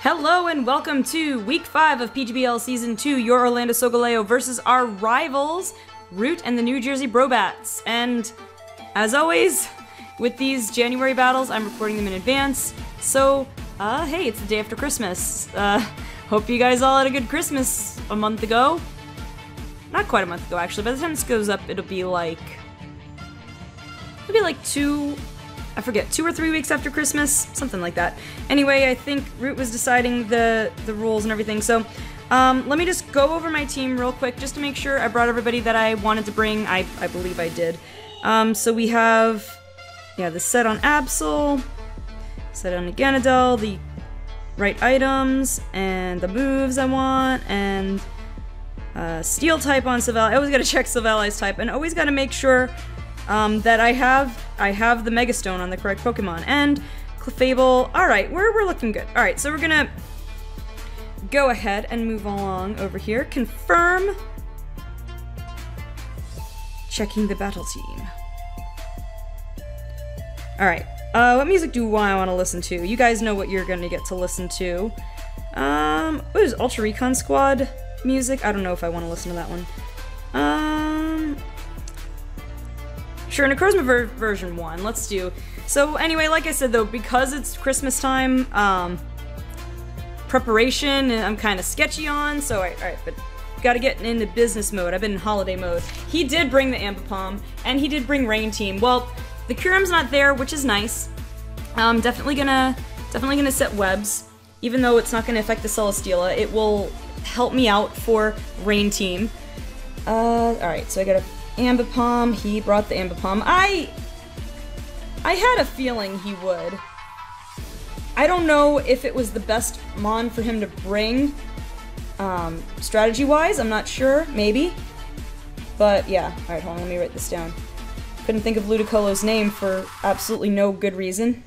Hello and welcome to Week 5 of PGBL Season 2, your Orlando Solgaleo versus our rivals, Rewt and the New Jersey Brobats. And, as always, with these January battles, I'm recording them in advance. So, hey, it's the day after Christmas. Hope you guys all had a good Christmas a month ago. Not quite a month ago, actually. By the time this goes up, it'll be like 2 or 3 weeks after Christmas, something like that. Anyway, I think Rewt was deciding the rules and everything, so let me just go over my team real quick just to make sure I brought everybody that I wanted to bring. I believe I did. So we have, the set on Absol, set on Ganadel, the right items, and the moves I want, and Steel type on Solgaleo. I always gotta check Solgaleo's type, and always gotta make sure that I have the Mega Stone on the correct Pokemon. And Clefable, alright, we're looking good. Alright, so we're gonna go ahead and move along over here. Confirm. Checking the battle team. Alright, what music do I want to listen to? You guys know what you're gonna get to listen to. What is Ultra Recon Squad music? I don't know if I want to listen to that one. Sure, Necrozma version 1, let's do. So anyway, like I said though, because it's Christmas time, preparation I'm kind of sketchy on, so alright, but gotta get into business mode. I've been in holiday mode. He did bring the Ambipom, and he did bring Rain Team. Well, the Kyurem's not there, which is nice. Definitely gonna set webs, even though it's not gonna affect the Celesteela. It will help me out for Rain Team. Alright, so I gotta Ambipom, he brought the Ambipom. I had a feeling he would. I don't know if it was the best Mon for him to bring, strategy-wise, I'm not sure, maybe. But yeah, alright, hold on, let me write this down. Couldn't think of Ludicolo's name for absolutely no good reason.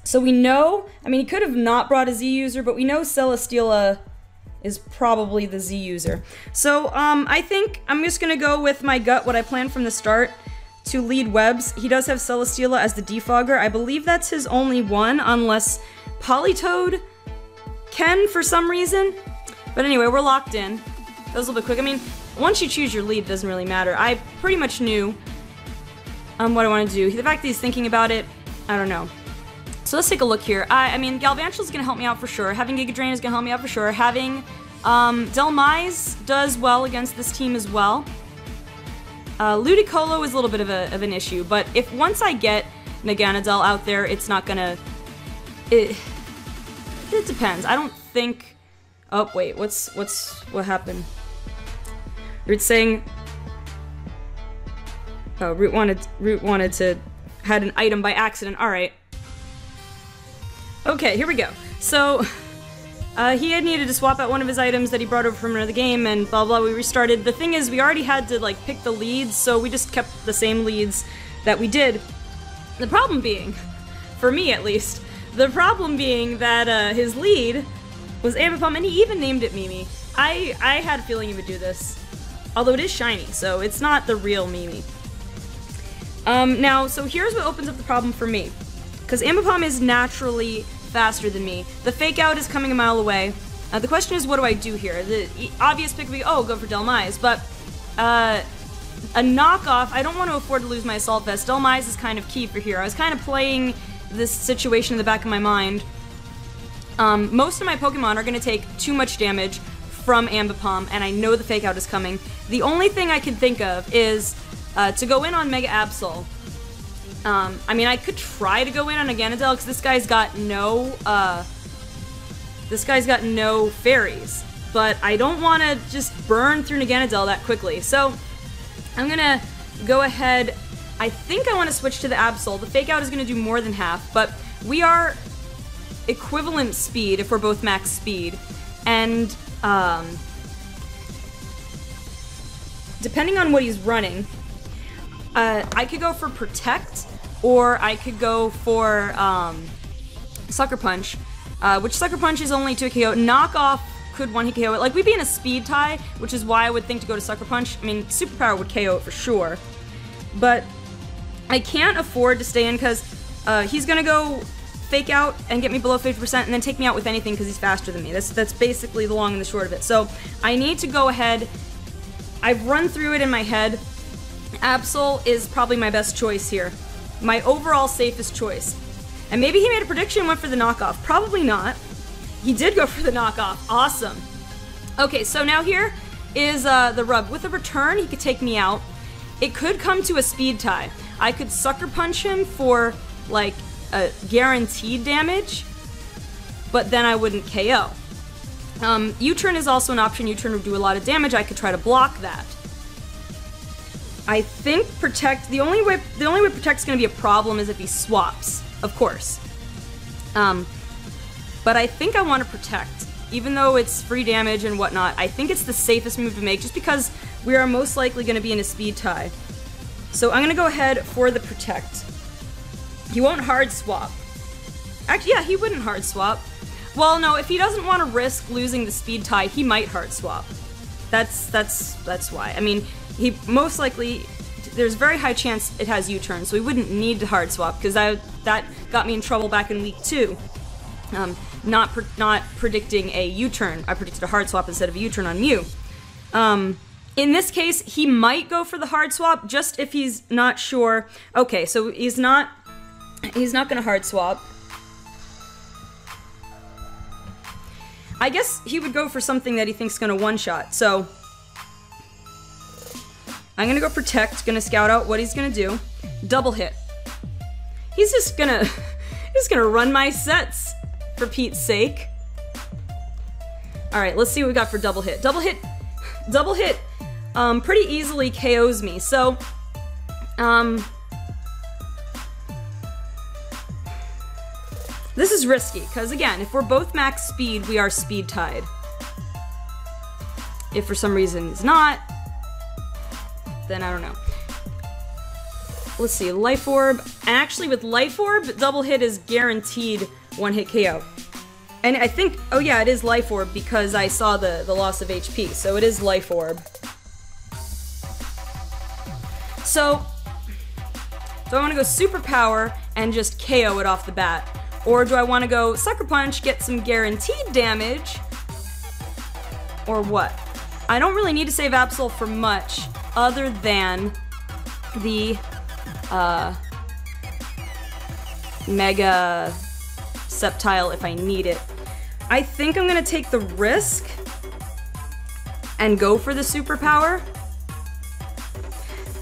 So we know, I mean, he could have not brought a Z user, but we know Celesteela is probably the Z user. So, I think I'm just gonna go with my gut, what I planned from the start, to lead webs. He does have Celesteela as the defogger. I believe that's his only one, unless Politoed can for some reason. But anyway, we're locked in. That was a little bit quick. I mean, once you choose your lead, it doesn't really matter. I pretty much knew what I wanted to do. The fact that he's thinking about it, I don't know. So let's take a look here. I mean, Galvantula is going to help me out for sure. Having Giga Drain is going to help me out for sure. Having Delmise does well against this team as well. Ludicolo is a little bit of an issue, but if once I get Naganadel out there, it's not going to... It depends. I don't think... Oh, wait. What happened? Rewt's saying... Oh, Rewt wanted to... Had an item by accident. Alright. Okay, here we go. So, he had needed to swap out one of his items that he brought over from another game, and blah blah, we restarted. The thing is, we already had to, like, pick the leads, so we just kept the same leads that we did. The problem being, for me at least, the problem being that, his lead was Ambipom, and he even named it Mimi. I had a feeling he would do this. Although it is shiny, so it's not the real Mimi. Now, so here's what opens up the problem for me. Because Ambipom is naturally faster than me. The Fake Out is coming a mile away. The question is, what do I do here? The obvious pick would be, oh, go for Delmise, but a knockoff, I don't want to afford to lose my Assault Vest. Delmise is kind of key for here. I was kind of playing this situation in the back of my mind. Most of my Pokemon are going to take too much damage from Ambipom, and I know the Fake Out is coming. The only thing I can think of is to go in on Mega Absol. I mean, I could try to go in on a Ganadel, because this guy's got no fairies. But I don't want to just burn through Naganadel that quickly. So, I'm gonna go ahead. I think I want to switch to the Absol. The Fake Out is gonna do more than half, but we are equivalent speed if we're both max speed. And, depending on what he's running, I could go for Protect, or I could go for Sucker Punch, which Sucker Punch is only 2 KO. Knockoff could 1-hit KO it. Like, we'd be in a speed tie, which is why I would think to go to Sucker Punch. I mean, Superpower would KO it for sure. But I can't afford to stay in because he's gonna go fake out and get me below 50% and then take me out with anything because he's faster than me. That's basically the long and the short of it. So I need to go ahead. I've run through it in my head. Absol is probably my best choice here. My overall safest choice. And maybe he made a prediction and went for the knockoff. Probably not. He did go for the knockoff. Awesome. Okay, so now here is the rub. With a return, he could take me out. It could come to a speed tie. I could sucker punch him for, like, a guaranteed damage, but then I wouldn't KO. U-turn is also an option. U-turn would do a lot of damage. I could try to block that. I think Protect, the only way Protect's gonna be a problem is if he swaps, of course. But I think I want to Protect. Even though it's free damage and whatnot, I think it's the safest move to make just because we are most likely going to be in a speed tie. So I'm going to go ahead for the Protect. He won't hard swap. Actually, yeah, he wouldn't hard swap. Well, no, if he doesn't want to risk losing the speed tie, he might hard swap. That's why. I mean, he most likely, there's a very high chance it has U-turn, so we wouldn't need to hard swap because that got me in trouble back in week 2. Not predicting a U-turn. I predicted a hard swap instead of a U-turn on Mew. In this case, he might go for the hard swap just if he's not sure. Okay, so he's not gonna hard swap. I guess he would go for something that he thinks is gonna one-shot. So I'm gonna go Protect, gonna scout out what he's gonna do. Double hit. He's just gonna run my sets. For Pete's sake. Alright, let's see what we got for double hit. Double hit pretty easily KOs me. So, this is risky, because again, if we're both max speed, we are speed tied. If for some reason he's not, then I don't know. Let's see, Life Orb. Actually, with Life Orb, double hit is guaranteed one-hit KO. And I think, oh yeah, it is Life Orb because I saw the loss of HP, so it is Life Orb. So, do I want to go Superpower and just KO it off the bat? Or do I want to go Sucker Punch, get some guaranteed damage? Or what? I don't really need to save Absol for much other than the Mega Sceptile if I need it. I think I'm gonna take the risk and go for the Superpower.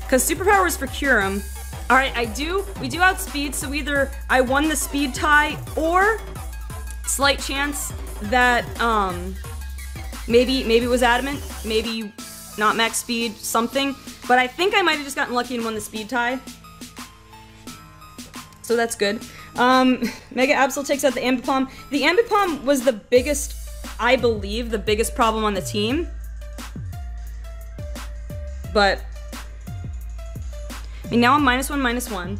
Because Superpower is for Curum. Alright, we do outspeed, so either I won the speed tie or slight chance that maybe it was Adamant, maybe not max speed, something. But I think I might have just gotten lucky and won the speed tie. So that's good. Mega Absol takes out the Ambipom. The Ambipom was the biggest, I believe, the biggest problem on the team. But, I mean, now I'm -1/-1.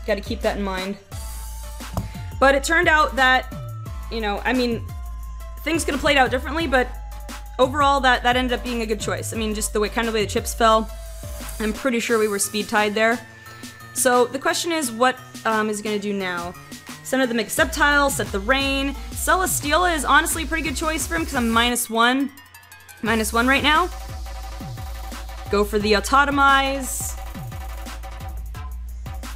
Gotta keep that in mind. But it turned out that, you know, I mean, things could have played out differently, but overall, that ended up being a good choice. I mean, just the way the chips fell, I'm pretty sure we were speed tied there. So the question is, what is he gonna do now? Center the Mega Sceptile, set the Rain. Celesteela is honestly a pretty good choice for him because I'm -1. -1 right now. Go for the Autotomize.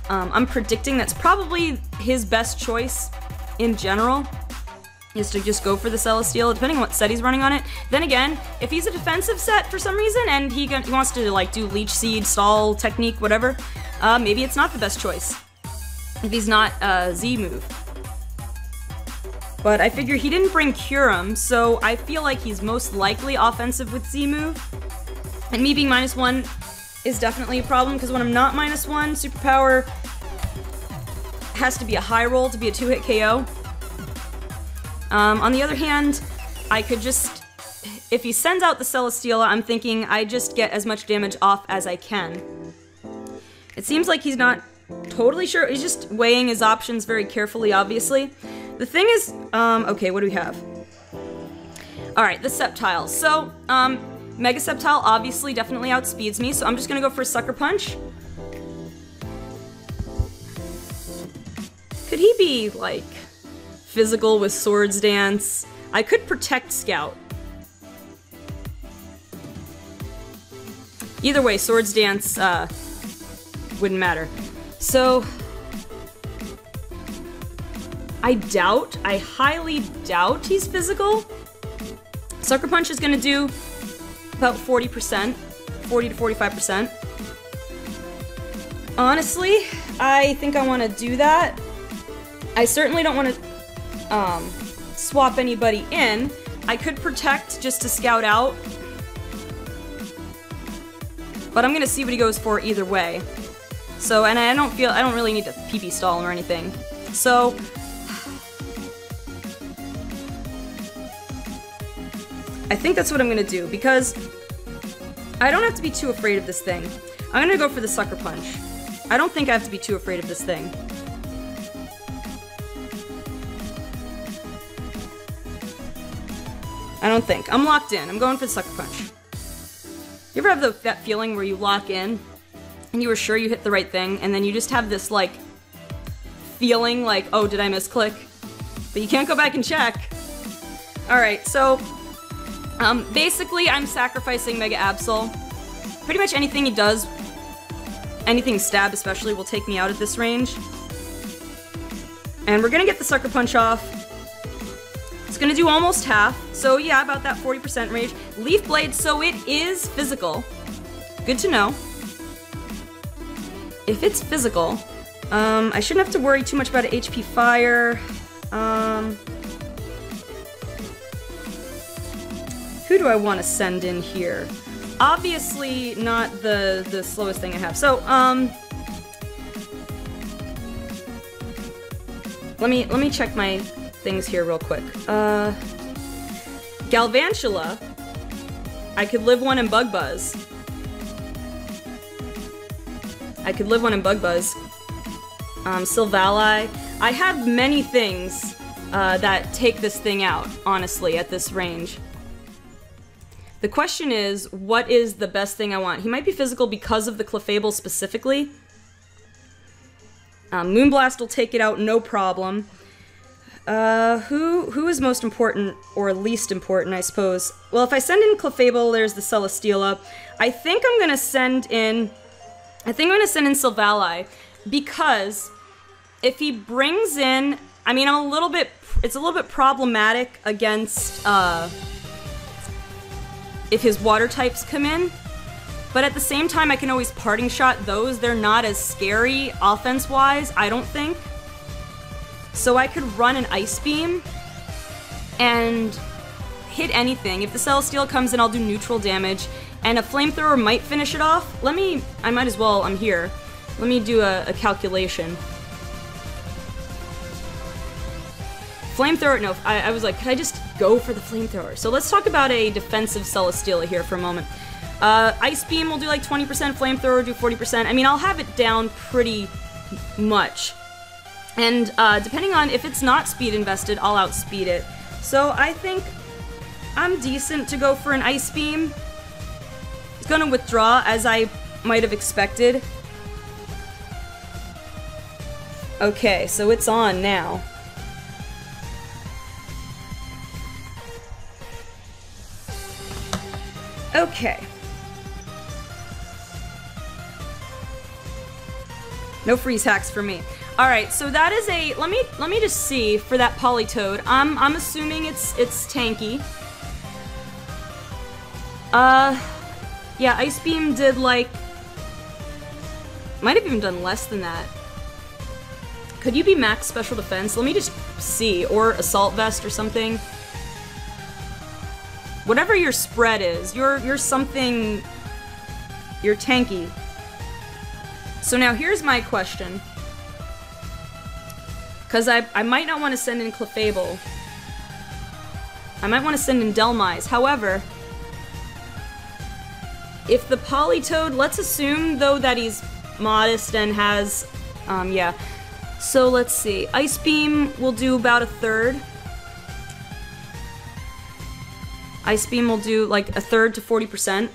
I'm predicting that's probably his best choice in general, is to just go for the Celesteela, depending on what set he's running on it. Then again, if he's a defensive set for some reason and he wants to like do Leech Seed, Stall technique, whatever, maybe it's not the best choice. If he's not a Z move. But I figure he didn't bring Curum, so I feel like he's most likely offensive with Z move. And me being -1 is definitely a problem, because when I'm not -1, Superpower has to be a high roll to be a 2-hit KO. On the other hand, I could just, if he sends out the Celesteela, I'm thinking I just get as much damage off as I can. It seems like he's not totally sure. He's just weighing his options very carefully, obviously. The thing is, okay, what do we have? Alright, the Sceptile. So, Mega Sceptile obviously definitely outspeeds me, so I'm just gonna go for a Sucker Punch. Could he be, like... physical with Swords Dance. I could Protect Scout. Either way, Swords Dance wouldn't matter. So, I highly doubt he's physical. Sucker Punch is gonna do about 40%, 40 to 45%. Honestly, I think I want to do that. I certainly don't want to swap anybody in. I could Protect just to scout out, but I'm gonna see what he goes for either way. So, and I don't really need to PP stall him or anything. So, I think that's what I'm gonna do, because I don't have to be too afraid of this thing. I'm gonna go for the Sucker Punch. I don't think I have to be too afraid of this thing. I don't think. I'm locked in. I'm going for the Sucker Punch. You ever have that feeling where you lock in, and you were sure you hit the right thing, and then you just have this, like, feeling like, oh, did I misclick? But you can't go back and check. Alright, so, basically, I'm sacrificing Mega Absol. Pretty much anything he does, anything stab especially, will take me out at this range. And we're gonna get the Sucker Punch off. It's gonna do almost half, so yeah, about that 40% range. Leaf Blade, so it is physical. Good to know. If it's physical, I shouldn't have to worry too much about an HP Fire. Who do I want to send in here? Obviously not the slowest thing I have. So, let me check my things here real quick. Galvantula. I could live one in Bug Buzz. Silvally. I have many things that take this thing out, honestly, at this range. The question is, what is the best thing I want? He might be physical because of the Clefable specifically. Moonblast will take it out, no problem. Who is most important, or least important, I suppose? Well, if I send in Clefable, there's the Celesteela. I think I'm gonna send in Silvally, because if he brings in, I mean, it's a little bit problematic against, if his water types come in, but at the same time I can always Parting Shot those. They're not as scary offense-wise, I don't think. So I could run an Ice Beam and hit anything. If the Celesteela comes in, I'll do neutral damage, and a Flamethrower might finish it off. I might as well, I'm here. Let me do a calculation. Flamethrower, no, I was like, could I just go for the Flamethrower? So let's talk about a defensive Celesteela here for a moment. Ice Beam will do like 20%, Flamethrower do 40%. I mean, I'll have it down pretty much. And depending on if it's not speed invested, I'll outspeed it. So I think I'm decent to go for an Ice Beam. It's gonna withdraw, as I might have expected. Okay, so it's on now. Okay. No freeze hacks for me. Alright, so that is a, let me just see for that Politoed. I'm assuming it's tanky. Yeah, Ice Beam did like, might have even done less than that. Could you be max special defense? Let me just see, or Assault Vest or something. Whatever your spread is, you're something, you're tanky. So now here's my question. Because I might not want to send in Clefable. I might want to send in Delmise. However, if the Politoed, let's assume though that he's modest and has, yeah. So let's see, Ice Beam will do about a third. Ice Beam will do like a third to 40%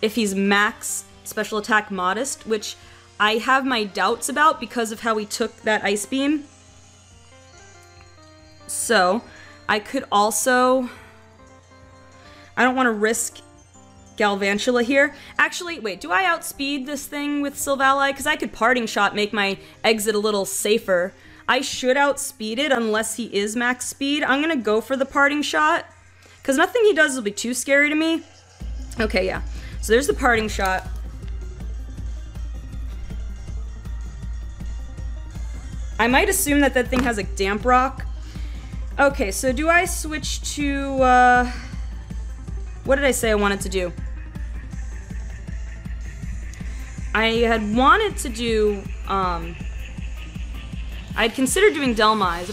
if he's max special attack modest, which I have my doubts about because of how he took that Ice Beam. So, I could also... I don't want to risk Galvantula here. Actually, wait, do I outspeed this thing with Solgaleo? Because I could Parting Shot make my exit a little safer. I should outspeed it unless he is max speed. I'm gonna go for the Parting Shot, because nothing he does will be too scary to me. Okay, yeah. So there's the Parting Shot. I might assume that that thing has a Damp Rock. Okay, so do I switch to, what did I say I wanted to do? I had wanted to do, I'd considered doing Delmise.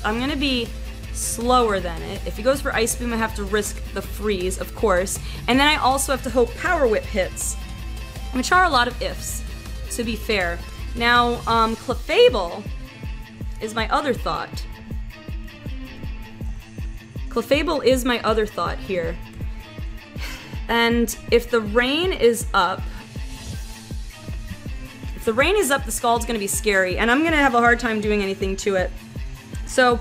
I'm gonna be slower than it. If he goes for Ice Beam, I have to risk the freeze, of course. And then I also have to hope Power Whip hits, which are a lot of ifs, to be fair. Now, Clefable is my other thought. Clefable is my other thought here. And if the rain is up, the Scald's gonna be scary, and I'm gonna have a hard time doing anything to it. So,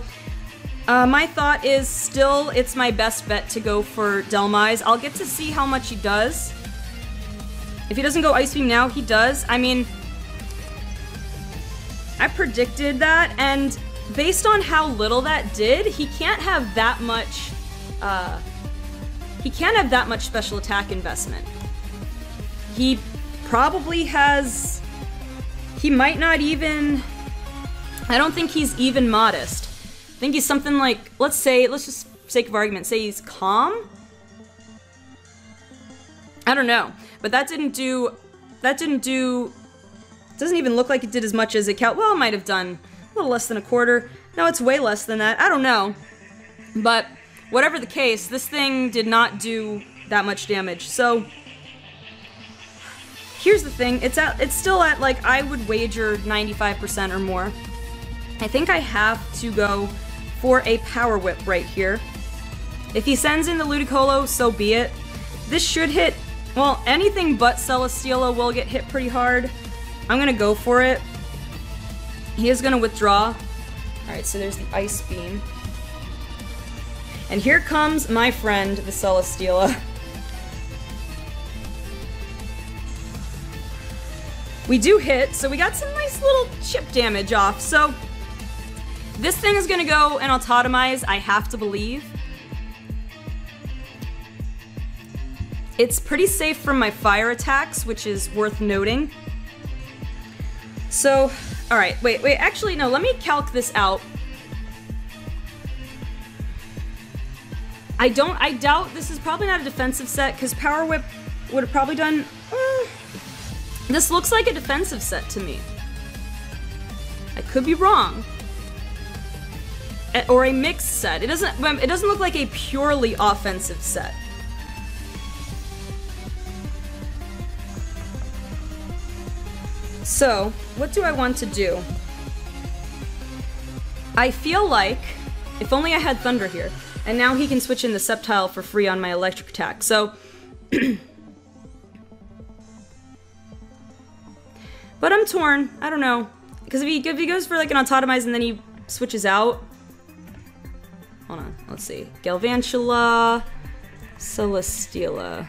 my thought is still it's my best bet to go for Delmise. I'll get to see how much he does. If he doesn't go Ice Beam now, he does. I mean, I predicted that, and based on how little that did, he can't have that much, special attack investment. He probably has... He might not even... I don't think he's even modest. I think he's something like, let's just, for sake of argument, say he's calm? I don't know. But that didn't do... Doesn't even look like it did as much as it well, it might have done a little less than a quarter. No, it's way less than that. I don't know. But whatever the case, this thing did not do that much damage. So here's the thing. It's still at, like, I would wager 95% or more. I think I have to go for a Power Whip right here. If he sends in the Ludicolo, so be it. This should hit, well, anything but Celesteela will get hit pretty hard. I'm gonna go for it. He is gonna withdraw. Alright, so there's the Ice Beam. And here comes my friend, the Celesteela. We do hit, so we got some nice little chip damage off. So this thing is gonna go and autotomize, I have to believe. It's pretty safe from my fire attacks, which is worth noting. So, alright, wait, actually, no, let me calc this out. I doubt this is probably not a defensive set, because Power Whip would have probably done, this looks like a defensive set to me. I could be wrong. Or a mixed set. It doesn't look like a purely offensive set. So, what do I want to do? I feel like, if only I had Thunder here, and now he can switch in the Sceptile for free on my electric attack, so... But I'm torn, I don't know. Because if he goes for like an Autotomize and then he switches out... Hold on, let's see. Galvantula, Celesteela...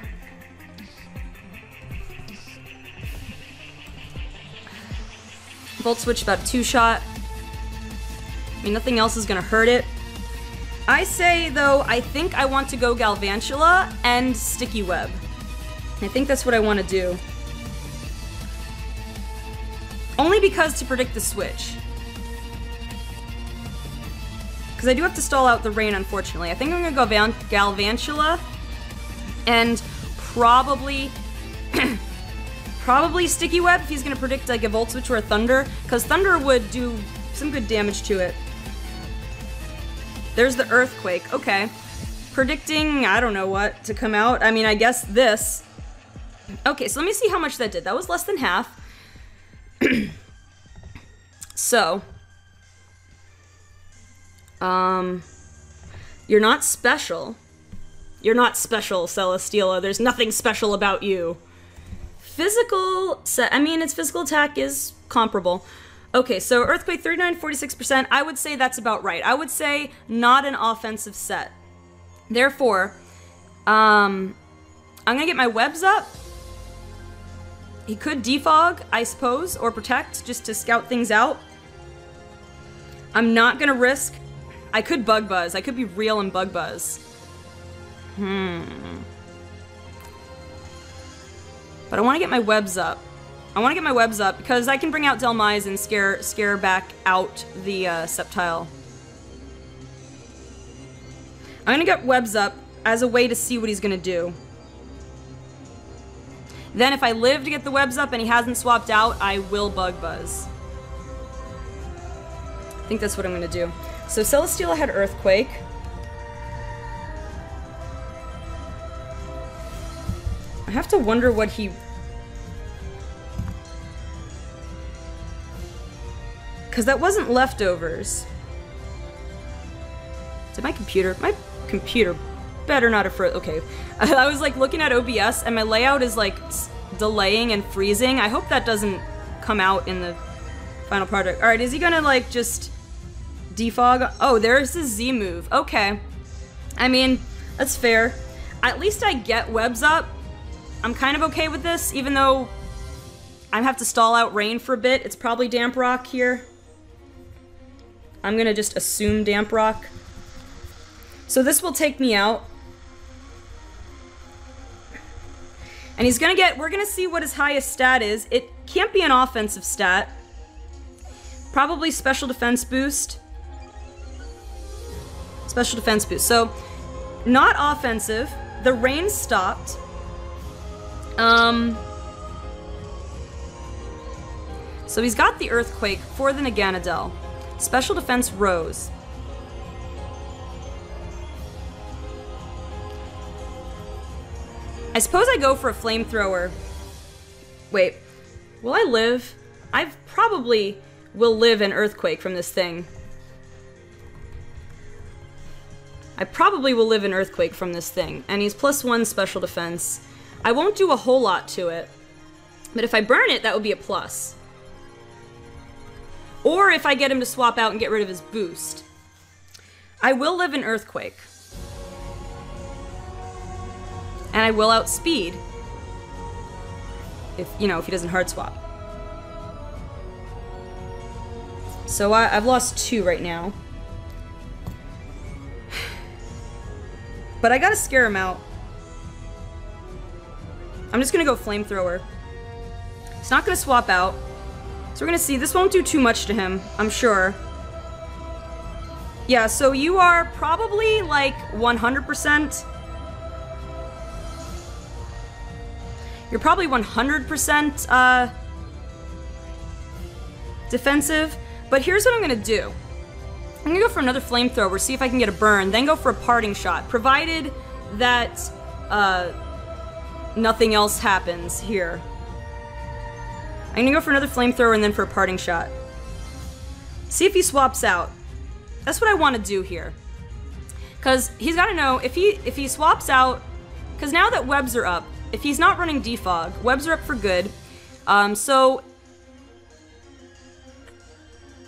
Volt Switch about a 2-shot. I mean, nothing else is gonna hurt it. I say, though, I think I want to go Galvantula and Sticky Web. I think that's what I want to do. Only because to predict the switch. Because I do have to stall out the rain, unfortunately. I think I'm gonna go Galvantula and probably... Probably Sticky Web if he's gonna predict like a Volt Switch or a Thunder, because Thunder would do some good damage to it. There's the Earthquake, okay. Predicting, I don't know what to come out. I mean, I guess this. Okay, so let me see how much that did. That was less than half. So. You're not special. You're not special, Celesteela. There's nothing special about you. Physical set, I mean, its physical attack is comparable. Okay, so Earthquake 39, 46%. I would say that's about right. I would say not an offensive set. Therefore, I'm gonna get my webs up. He could defog, I suppose, or protect, just to scout things out. I'm not gonna risk. I could bug buzz. I could be real and bug buzz. But I want to get my webs up. I want to get my webs up because I can bring out Delmise and scare back out the Sceptile. I'm gonna get webs up as a way to see what he's gonna do. Then if I live to get the webs up and he hasn't swapped out, I will bug buzz. I think that's what I'm gonna do. So Celesteela had Earthquake. I have to wonder what he... Because that wasn't leftovers. Did my computer better not have frozen. Okay. I was like looking at OBS and my layout is like delaying and freezing. I hope that doesn't come out in the final project. Alright, is he gonna like just defog? Oh, there's his Z move. Okay. I mean, that's fair. At least I get webs up. I'm kind of okay with this, even though I have to stall out rain for a bit. It's probably Damp Rock here. I'm gonna just assume Damp Rock. So this will take me out. And he's gonna get, we're gonna see what his highest stat is. It can't be an offensive stat. Probably special defense boost. Special defense boost. So, not offensive. The rain stopped. So he's got the Earthquake for the Naganadel. Special defense rose. I suppose I go for a flamethrower. Wait, will I live? I probably will live an Earthquake from this thing. I probably will live an Earthquake from this thing. And he's +1 special defense. I won't do a whole lot to it. But if I burn it, that would be a plus. Or if I get him to swap out and get rid of his boost. I will live an Earthquake. And I will outspeed. If, you know, if he doesn't hard swap. So I've lost 2 right now. But I gotta scare him out. I'm just gonna go Flamethrower. He's not gonna swap out. So we're gonna see. This won't do too much to him, I'm sure. Yeah, so you are probably like 100%. You're probably 100% defensive. But here's what I'm gonna do. I'm gonna go for another Flamethrower, see if I can get a burn, then go for a Parting Shot, provided that nothing else happens here. I'm gonna go for another Flamethrower and then for a Parting Shot. See if he swaps out. That's what I want to do here. Because he's got to know, if he swaps out, because now that webs are up, if he's not running defog, webs are up for good. So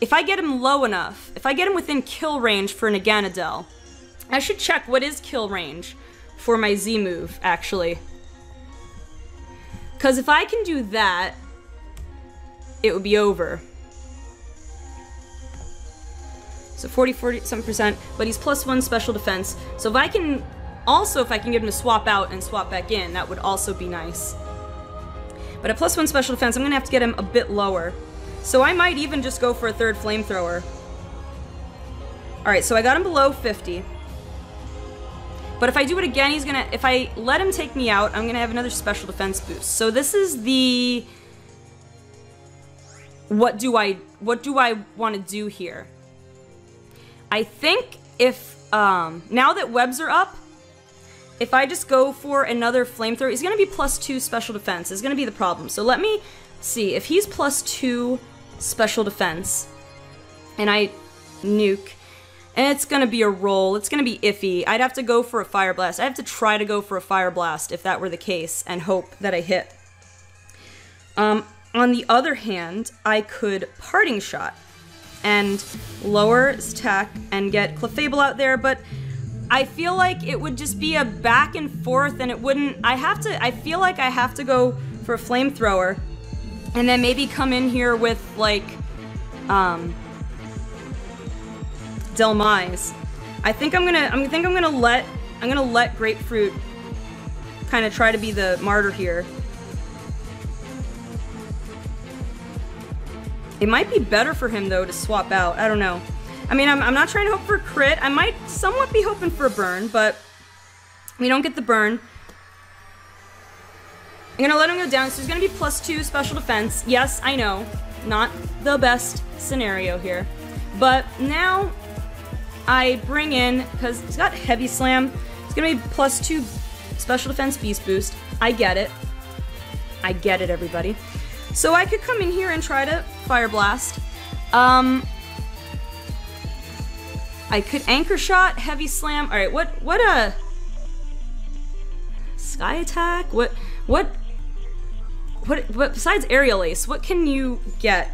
if I get him low enough, if I get him within kill range for Naganadel, I should check what is kill range for my Z move, actually. Because if I can do that, it would be over. So 40-something%, but he's +1 special defense. So if I can, also if I can get him to swap out and swap back in, that would also be nice. But at +1 special defense, I'm gonna have to get him a bit lower. So I might even just go for a third Flamethrower. Alright, so I got him below 50. But if I do it again, he's gonna, if I let him take me out, I'm gonna have another special defense boost. So this is the, what do I want to do here? I think if, now that webs are up, if I just go for another Flamethrower, he's gonna be +2 special defense, is gonna be the problem. So let me see, if he's +2 special defense, and I nuke, and it's gonna be a roll, it's gonna be iffy. I'd have to go for a Fire Blast. I have to try to go for a Fire Blast if that were the case, and hope that I hit. On the other hand, I could Parting Shot and lower his attack and get Clefable out there, but I feel like it would just be a back and forth and it wouldn't... I feel like I have to go for a Flamethrower and then maybe come in here with, like, Delmise. I think I'm gonna let Grapefruit kind of try to be the martyr here. It might be better for him, though, to swap out. I don't know. I mean, I'm not trying to hope for a crit. I might somewhat be hoping for a burn, but we don't get the burn. I'm gonna let him go down, so he's gonna be +2 special defense. Yes, I know. Not the best scenario here. But now I bring in, because he's got Heavy Slam, it's gonna be +2 special defense Beast Boost. I get it. I get it, everybody. So I could come in here and try to Fire Blast. I could Anchor Shot, Heavy Slam. All right, what a Sky Attack? What besides Aerial Ace, what can you get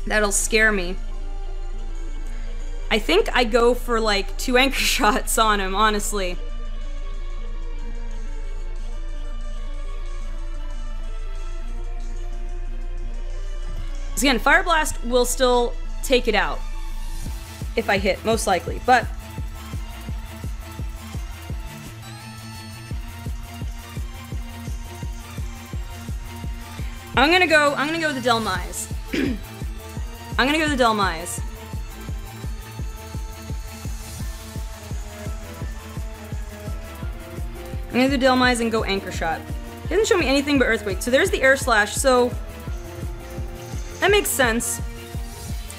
that'll scare me? I think I go for like 2 Anchor Shots on him, honestly. Again, Fire Blast will still take it out if I hit, most likely, but I'm gonna go with the Delmise. I'm gonna go with the Delmise. I'm gonna do Delmise and go Anchor Shot. It doesn't show me anything but Earthquake. So there's the Air Slash, so that makes sense.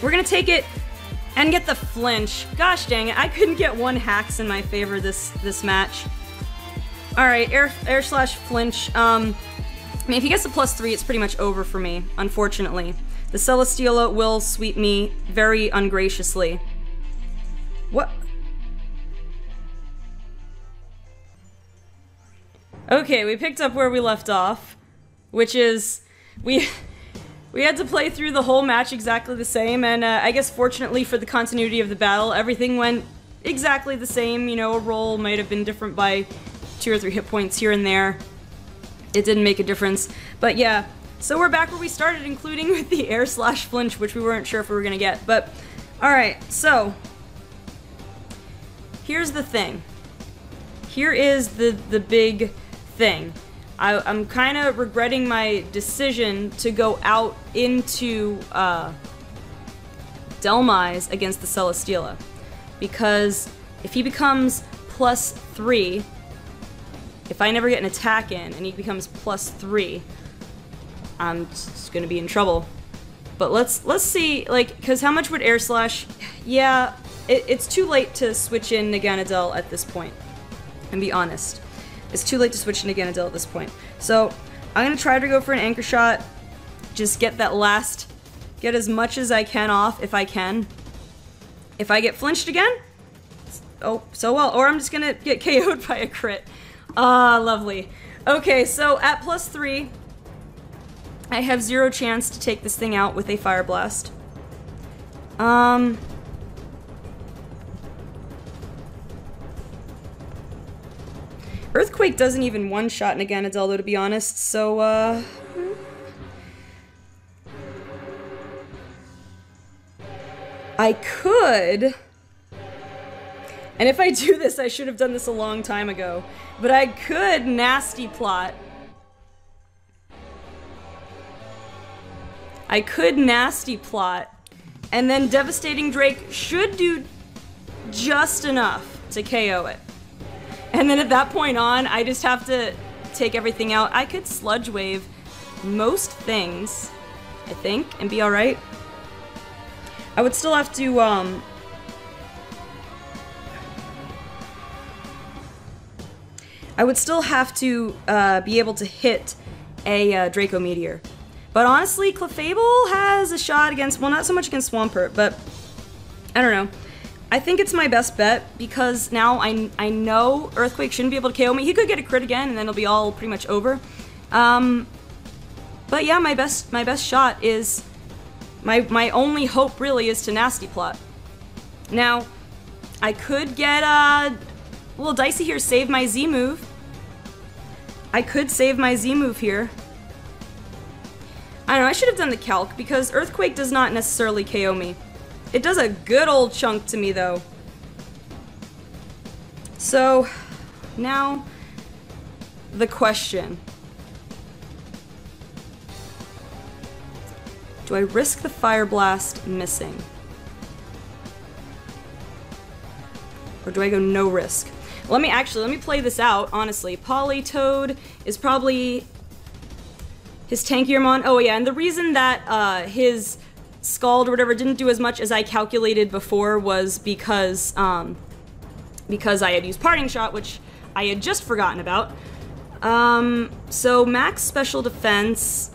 We're gonna take it and get the flinch. Gosh dang it, I couldn't get one hacks in my favor this match. Alright, air slash flinch. I mean, if he gets a +3, it's pretty much over for me, unfortunately. The Celesteela will sweep me very ungraciously. What? Okay, we picked up where we left off, which is, we had to play through the whole match exactly the same, and I guess fortunately for the continuity of the battle, everything went exactly the same. You know, a roll might have been different by 2 or 3 hit points here and there. It didn't make a difference. But yeah, so we're back where we started, including with the air slash flinch, which we weren't sure if we were gonna get. But, alright, so here's the thing. Here is the big thing. I'm kind of regretting my decision to go out into Delmise against the Celesteela, because if he becomes +3, if I never get an attack in and he becomes +3, I'm just gonna be in trouble. But let's see, like, because how much would Air Slash? Yeah, it's too late to switch in Naganadel at this point, and be honest. It's too late to switch into Naganadel at this point. So, I'm gonna try to go for an Anchor Shot, just get that last, get as much as I can off if I can. If I get flinched again, oh, so well, or I'm just gonna get KO'd by a crit. Ah, lovely. Okay, so at +3, I have 0 chance to take this thing out with a Fire Blast. Earthquake doesn't even one-shot Naganadel, though, to be honest, so, I could... And if I do this, I should have done this a long time ago. But I could Nasty Plot. I could Nasty Plot. And then Devastating Drake should do just enough to KO it. And then at that point on, I just have to take everything out. I could Sludge Wave most things, I think, and be alright. I would still have to, be able to hit a Draco Meteor. But honestly, Clefable has a shot against, well, not so much against Swampert, but I don't know. I think it's my best bet because now I know Earthquake shouldn't be able to KO me. He could get a crit again and then it'll be all pretty much over. But But yeah, my best shot is, my only hope really is to nasty plot. Now, I could get a little dicey here, save my Z move. I could save my Z move here. I don't know, I should have done the calc, because Earthquake does not necessarily KO me. It does a good old chunk to me, though. So, now, the question. Do I risk the Fire Blast missing? Or do I go no risk? Let me play this out, honestly. Politoed is probably his tankier mon. Oh yeah, and the reason that his Scald or whatever didn't do as much as I calculated before was because I had used Parting Shot, which I had just forgotten about. So max special defense,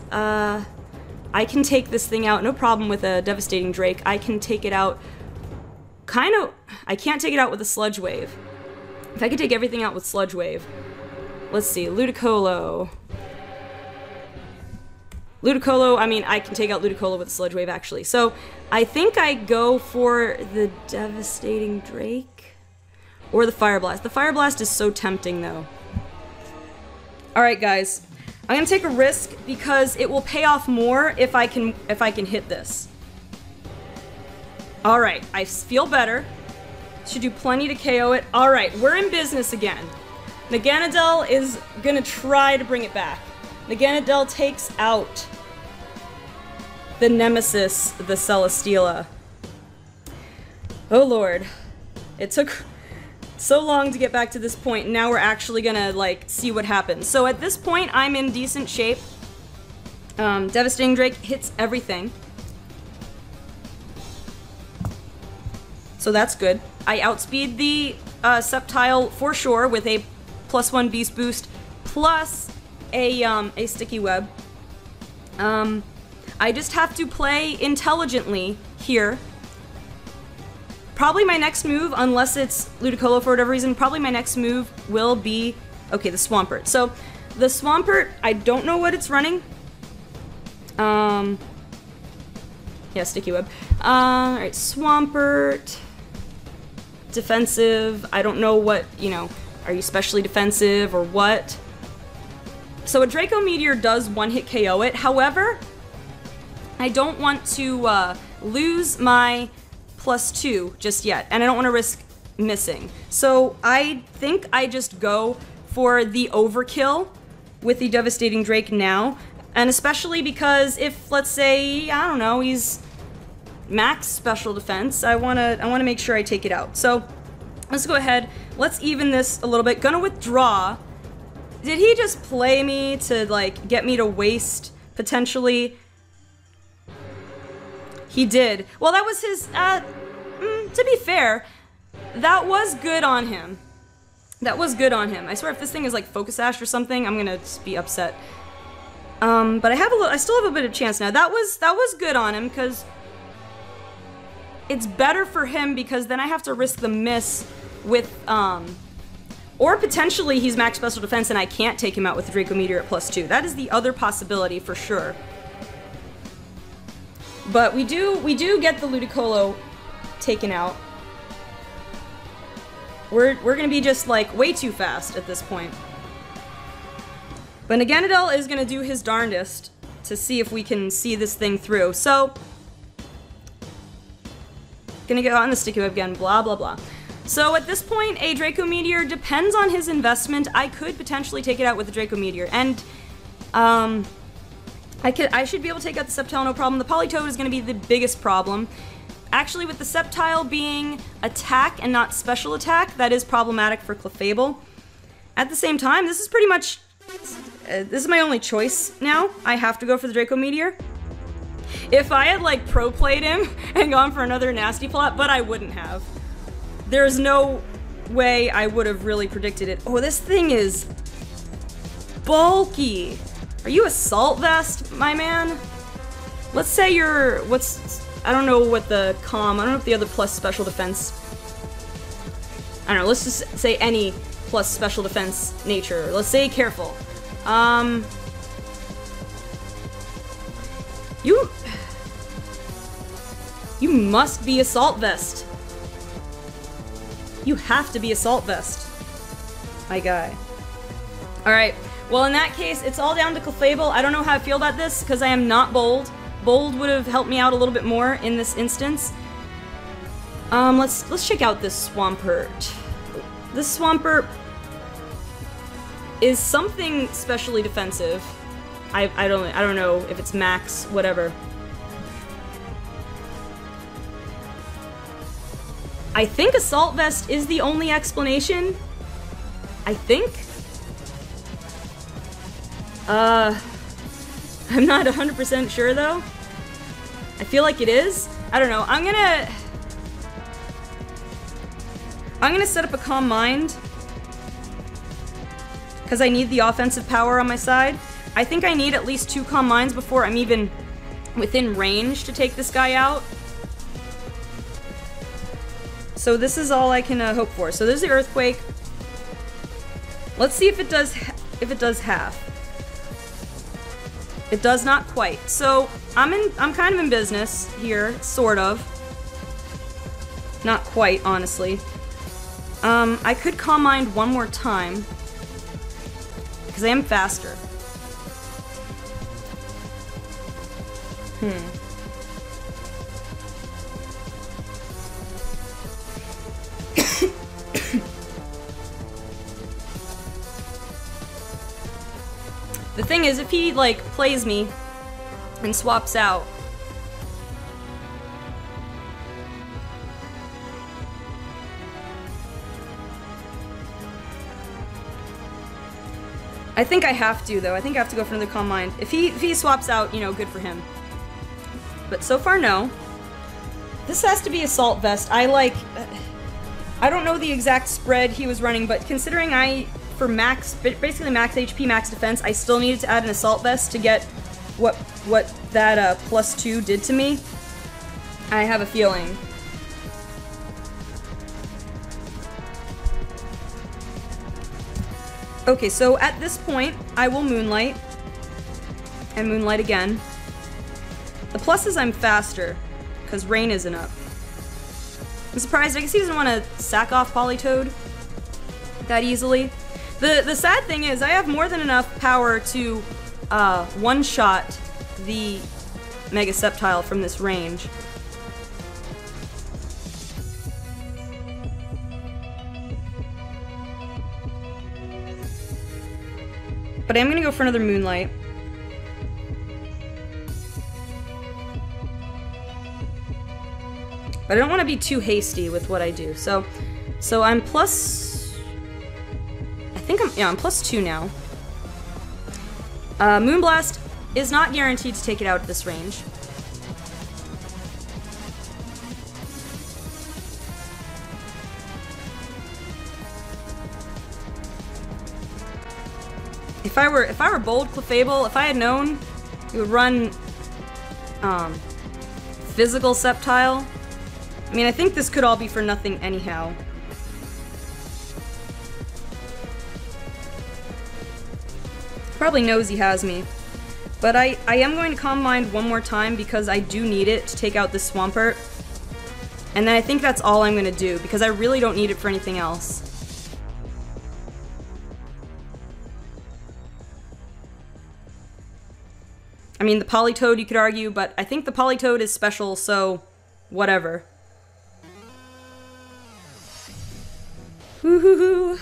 I can take this thing out, no problem with a Devastating Drake. I can take it out, I can't take it out with a Sludge Wave. If I could take everything out with Sludge Wave. Let's see, Ludicolo. I mean, I can take out Ludicolo with a Sludge Wave, actually. So, I think I go for the Devastating Drake. Or the Fire Blast. The Fire Blast is so tempting, though. Alright, guys. I'm gonna take a risk because it will pay off more if I can hit this. Alright, I feel better. Should do plenty to KO it. Alright, we're in business again. Naganadel is gonna try to bring it back. Naganadel takes out the Nemesis, the Celesteela. Oh lord. It took so long to get back to this point, and now we're actually gonna, like, see what happens. So at this point, I'm in decent shape. Devastating Drake hits everything. So that's good. I outspeed the Sceptile for sure with a +1 Beast Boost plus a Sticky Web. I just have to play intelligently here. Probably my next move, unless it's Ludicolo for whatever reason, probably my next move will be, okay, the Swampert. So, the Swampert, I don't know what it's running. Yeah, Sticky Web. Alright, Swampert. Defensive, I don't know what, you know, are you specially defensive or what? So a Draco Meteor does one-hit KO it, however, I don't want to lose my +2 just yet, and I don't want to risk missing. So I think I just go for the overkill with the Devastating Drake now, and especially because if, let's say, I don't know, he's max special defense, I wanna make sure I take it out. So let's go ahead, let's even this a little bit. Gonna withdraw. Did he just play me to, like, get me to waste potentially? He did. Well, that was his, to be fair, that was good on him. That was good on him. I swear if this thing is like Focus Sash or something, I'm gonna just be upset. But I still have a bit of chance now. That was good on him, because it's better for him, because then I have to risk the miss with, or potentially he's max special defense and I can't take him out with the Draco Meteor at +2. That is the other possibility for sure. But we do get the Ludicolo taken out. We're gonna be just, like, way too fast at this point. But Naganadel is gonna do his darndest to see if we can see this thing through. So, gonna go on the Sticky Web again, blah blah blah. So at this point, a Draco Meteor depends on his investment. I could potentially take it out with the Draco Meteor, and I should be able to take out the Sceptile, no problem. The Politoed is gonna be the biggest problem. Actually, with the Sceptile being attack and not special attack, that is problematic for Clefable. At the same time, this is pretty much, this is my only choice now. I have to go for the Draco Meteor. If I had, like, pro-played him and gone for another nasty plot, but I wouldn't have. There's no way I would have really predicted it. Oh, this thing is bulky. Are you a Salt Vest, my man? Let's say you're, I don't know what the I don't know if the other plus special defense, I don't know, let's just say any plus special defense nature. Let's say Careful. You must be Assault Vest. You have to be Assault Vest. My guy. Alright, well in that case, it's all down to Clefable. I don't know how I feel about this, because I am not Bold. Bold would have helped me out a little bit more in this instance. Let's check out this Swampert. This Swampert is something specially defensive. I don't know if it's max, whatever. I think Assault Vest is the only explanation. I think. I'm not 100% sure though. I feel like it is. I don't know. I'm gonna set up a Calm Mind, because I need the offensive power on my side. I think I need at least 2 Calm Minds before I'm even within range to take this guy out. So this is all I can hope for. So there's the Earthquake. Let's see if it does half. It does not quite. So I'm kind of in business here, sort of. Not quite, honestly. I could Calm Mind one more time, because I am faster. The thing is, if he, like, plays me and swaps out, I think I have to, though. I think I have to go for another Calm Mind. If he swaps out, you know, good for him. But so far, no. This has to be Assault Vest. I don't know the exact spread he was running, but considering for max, basically max HP, max defense, I still needed to add an Assault Vest to get what that +2 did to me. I have a feeling. Okay, so at this point, I will Moonlight. And Moonlight again. The plus is I'm faster, because Rain isn't up. I'm surprised. I guess he doesn't want to sack off Politoed that easily. The sad thing is, I have more than enough power to one-shot the Mega Sceptile from this range. But I'm gonna go for another Moonlight. But I don't want to be too hasty with what I do. So I'm plus... I'm +2 now. Moonblast is not guaranteed to take it out at this range. If I were Bold Clefable, if I had known it would run Physical Sceptile, I mean, I think this could all be for nothing anyhow. Probably knows he has me. But I am going to Calm Mind one more time because I do need it to take out this Swampert. And then I think that's all I'm going to do, because I really don't need it for anything else. I mean, the Politoed you could argue, but I think the Politoed is special, so whatever. Woo-hoo-hoo.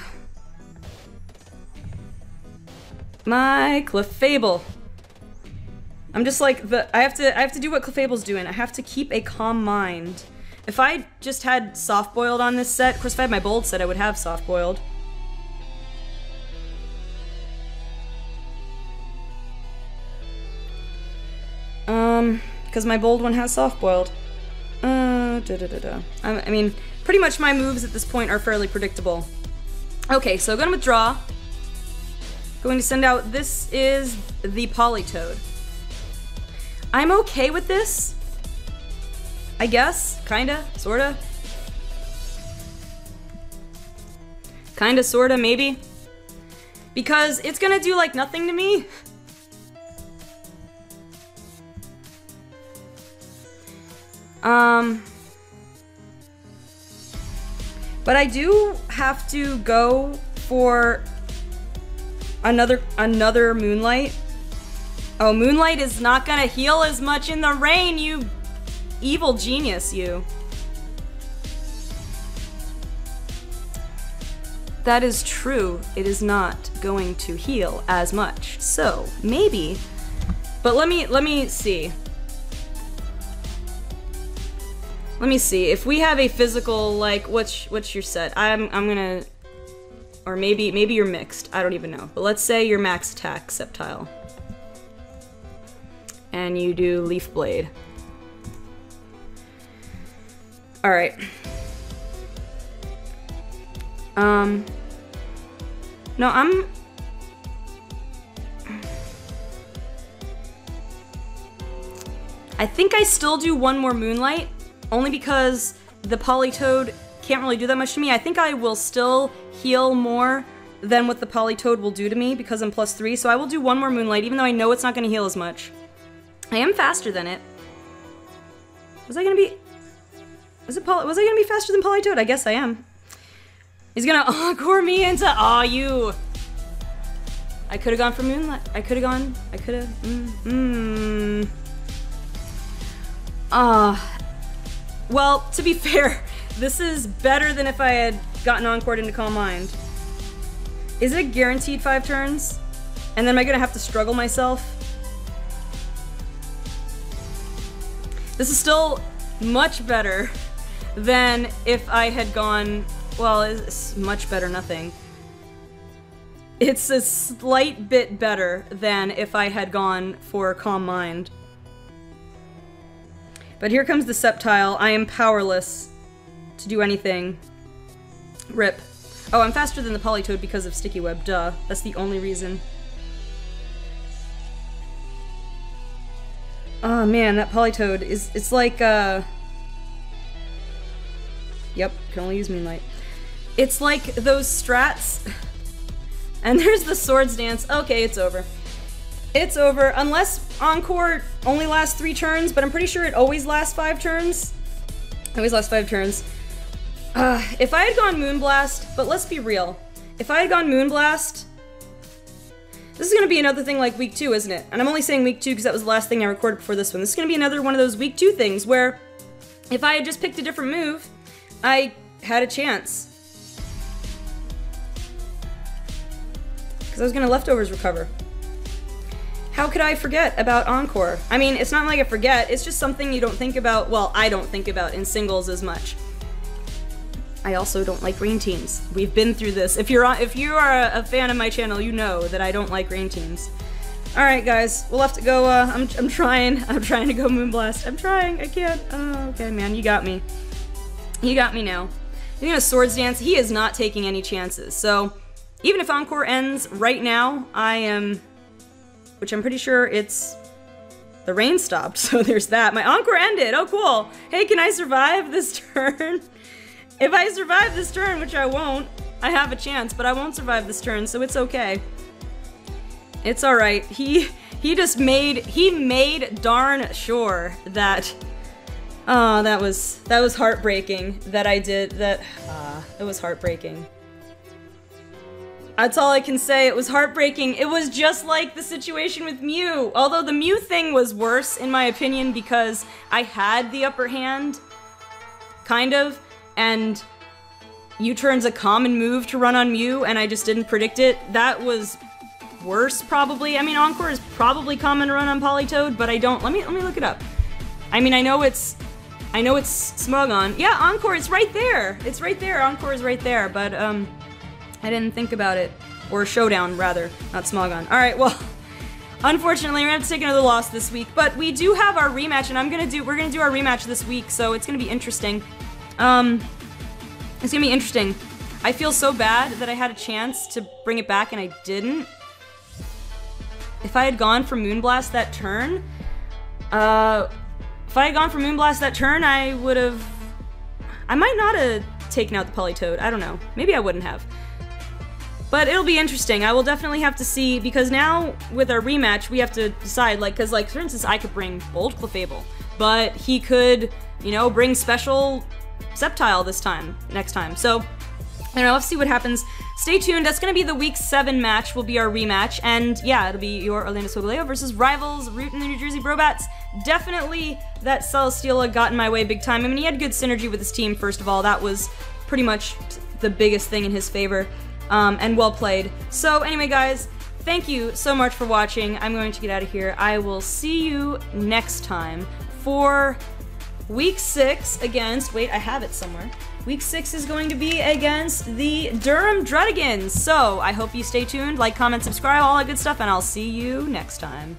My Clefable. I'm just like, I have to do what Clefable's doing. I have to keep a calm mind. If I just had soft-boiled on this set, of course if I had my Bold set, I would have soft-boiled. Because my Bold one has soft-boiled. I mean, pretty much my moves at this point are fairly predictable. Okay, so gonna withdraw. Going to send out, this is the Politoed. I'm okay with this. I guess, kinda, sorta. Kinda, sorta, maybe. Because it's gonna do like nothing to me. But I do have to go for another Moonlight. Oh, Moonlight is not gonna heal as much in the rain, you evil genius, you. That is true. It is not going to heal as much. So, maybe. But let me see. Let me see. If we have a physical, like, what's your set? I'm gonna, or maybe you're mixed. I don't even know. But let's say you're max attack Sceptile. And you do Leaf Blade. Alright. No, I think I still do one more Moonlight, only because the Politoed can't really do that much to me. I think I will still heal more than what the Politoed will do to me because I'm +3, so I will do one more Moonlight, even though I know it's not going to heal as much. I am faster than it. Was I gonna be faster than Politoed? I guess I am. He's gonna encore me into you. I could have gone for Moonlight. Well, to be fair, this is better than if I had gotten encored into Calm Mind. Is it a guaranteed 5 turns? And then am I gonna have to struggle myself? This is still much better than if I had gone, well, it's much better nothing. It's a slight bit better than if I had gone for Calm Mind. But here comes the Sceptile. I am powerless to do anything. Rip. Oh, I'm faster than the Politoed because of Sticky Web, duh. That's the only reason. Oh man, that Politoed is, it's like, yep, can only use Moonlight. It's like those strats, and there's the Swords Dance. Okay, it's over. It's over, unless Encore only lasts 3 turns, but I'm pretty sure it always lasts 5 turns. Always lasts 5 turns. If I had gone Moonblast, but let's be real. If I had gone Moonblast, this is gonna be another thing like week 2, isn't it? And I'm only saying week 2 because that was the last thing I recorded before this one. This is gonna be another one of those week 2 things where if I had just picked a different move, I had a chance. Because I was gonna Leftovers recover. How could I forget about Encore? I mean, it's not like I forget, it's just something you don't think about, well, I don't think about in singles as much. I also don't like rain teams. We've been through this. If you are a fan of my channel, you know that I don't like rain teams. All right, guys, we'll have to go. I'm trying to go Moonblast. I'm trying. I can't. Oh, okay, man, you got me. You got me now. You're gonna Swords Dance. He is not taking any chances. So even if Encore ends right now, I am, which I'm pretty sure it's. The rain stopped, so there's that. My Encore ended. Oh, cool. Hey, can I survive this turn? If I survive this turn, which I won't, I have a chance, but I won't survive this turn, so it's okay. It's alright. He made darn sure that, that was heartbreaking that I did, that, it was heartbreaking. That's all I can say, it was heartbreaking. It was just like the situation with Mew, although the Mew thing was worse, in my opinion, because I had the upper hand, kind of, and U-turn's a common move to run on Mew, and I just didn't predict it. That was worse, probably. I mean, Encore is probably common to run on Politoed, but I don't. Let me look it up. I mean, I know it's Smogon. Yeah, Encore, it's right there. It's right there. Encore is right there, but I didn't think about it, or Showdown rather, not Smogon. All right, well. Unfortunately, we're gonna have to take another loss this week, but we do have our rematch, and we're gonna do our rematch this week, so it's gonna be interesting. It's gonna be interesting. I feel so bad that I had a chance to bring it back and I didn't. If I had gone for Moonblast that turn, I might not have taken out the Politoed. I don't know. Maybe I wouldn't have. But it'll be interesting. I will definitely have to see, because now with our rematch, we have to decide, like, because, like, for instance, I could bring Bold Clefable. but he could, you know, bring special Sceptile next time. So, I don't know, let's see what happens. Stay tuned, that's gonna be the Week 7 match, will be our rematch, and yeah, it'll be your Orlando Solgaleo versus rivals, Rewt and the New Jersey Brobats. Definitely that Celesteela got in my way big time. I mean, he had good synergy with his team, first of all, that was pretty much the biggest thing in his favor, and well played. So anyway, guys, thank you so much for watching. I'm going to get out of here. I will see you next time for Week 6 against, wait, I have it somewhere. Week 6 is going to be against the Durham Druddigans. So I hope you stay tuned, like, comment, subscribe, all that good stuff, and I'll see you next time.